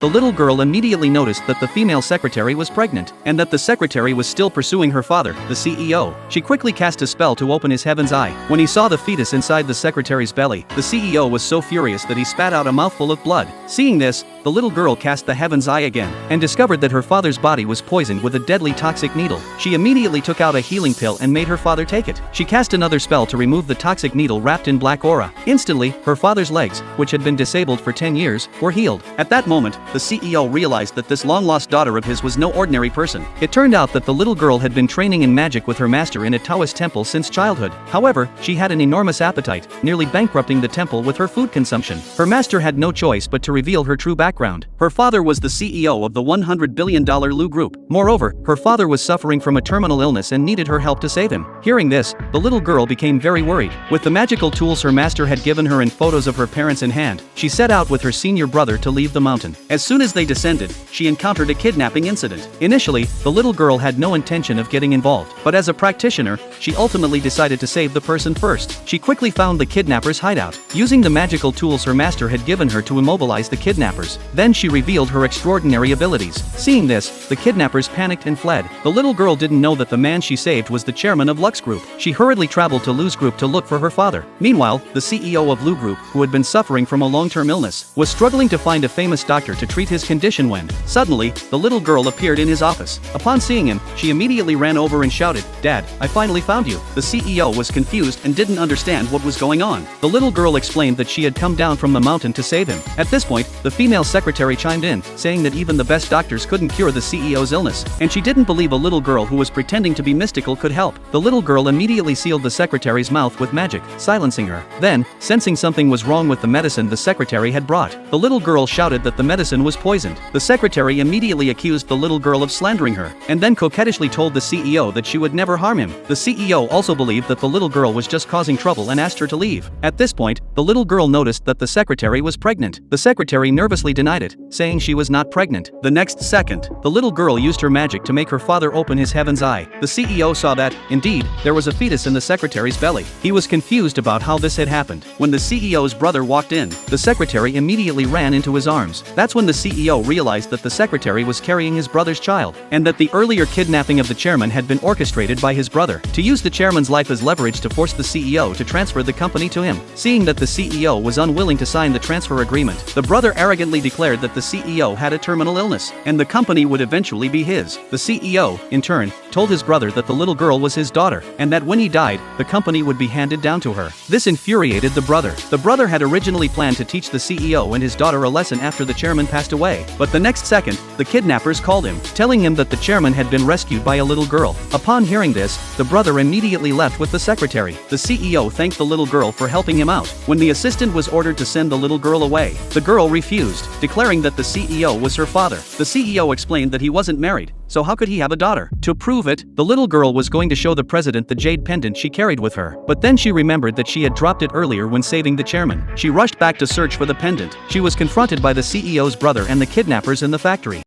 the little girl immediately noticed that the female secretary was pregnant, and that the secretary was still pursuing her father, the CEO. She quickly cast a spell to open his heaven's eye. When he saw the fetus inside the secretary's belly, the CEO was so furious that he spat out a mouthful of blood. Seeing this, the little girl cast the heaven's eye again, and discovered that her father's body was poisoned with a deadly toxic needle. She immediately took out a healing pill and made her father take it. She cast another spell to remove the toxic needle wrapped in black aura. Instantly, her father's legs, which had been disabled for 10 years, were healed. At that moment, the CEO realized that this long-lost daughter of his was no ordinary person. It turned out that the little girl had been training in magic with her master in a Taoist temple since childhood. However, she had an enormous appetite, nearly bankrupting the temple with her food consumption. Her master had no choice but to reveal her true background. Her father was the CEO of the $100 billion Lu Group. Moreover, her father was suffering from a terminal illness and needed her help to save him. Hearing this, the little girl became very worried. With the magical tools her master had given her and photos of her parents in hand, she set out with her senior brother to leave the mountain. As soon as they descended, she encountered a kidnapping incident. Initially, the little girl had no intention of getting involved, but as a practitioner, she ultimately decided to save the person first. She quickly found the kidnappers' hideout, using the magical tools her master had given her to immobilize the kidnappers. Then she revealed her extraordinary abilities. Seeing this, the kidnappers panicked and fled. The little girl didn't know that the man she saved was the chairman of Lux Group. She hurriedly traveled to Lu's group to look for her father. Meanwhile, the CEO of Lu Group, who had been suffering from a long-term illness, was struggling to find a famous doctor to treat his condition when, suddenly, the little girl appeared in his office. Upon seeing him, she immediately ran over and shouted, "Dad, I finally found you." The CEO was confused and didn't understand what was going on. The little girl explained that she had come down from the mountain to save him. At this point, the female secretary chimed in, saying that even the best doctors couldn't cure the CEO's illness, and she didn't believe a little girl who was pretending to be mystical could help. The little girl immediately sealed the secretary's mouth with magic, silencing her. Then, sensing something was wrong with the medicine the secretary had brought, the little girl shouted that the medicine was poisoned. The secretary immediately accused the little girl of slandering her, and then coquettishly told the CEO that she would never harm him. The CEO also believed that the little girl was just causing trouble and asked her to leave. At this point, the little girl noticed that the secretary was pregnant. The secretary nervously denied it, saying she was not pregnant. The next second, the little girl used her magic to make her father open his heaven's eye. The CEO saw that, indeed, there was a fetus in the secretary's belly. He was confused about how this had happened. When the CEO's brother walked in, the secretary immediately ran into his arms. That's when the CEO realized that the secretary was carrying his brother's child, and that the earlier kidnapping of the chairman had been orchestrated by his brother, to use the chairman's life as leverage to force the CEO to transfer the company to him. Seeing that the CEO was unwilling to sign the transfer agreement, the brother arrogantly declared that the CEO had a terminal illness, and the company would eventually be his. The CEO, in turn, told his brother that the little girl was his daughter, and that when he died, the company would be handed down to her. This infuriated the brother. The brother had originally planned to teach the CEO and his daughter a lesson after the chairman passed away, but the next second, the kidnappers called him, telling him that the chairman had been rescued by a little girl. Upon hearing this, the brother immediately left with the secretary. The CEO thanked the little girl for helping him out. When the assistant was ordered to send the little girl away, the girl refused, declaring that the CEO was her father. The CEO explained that he wasn't married, so how could he have a daughter? To prove it, the little girl was going to show the president the jade pendant she carried with her, but then she remembered that she had dropped it earlier when saving the chairman. She rushed back to search for the pendant. She was confronted by the CEO's brother and the kidnappers in the factory.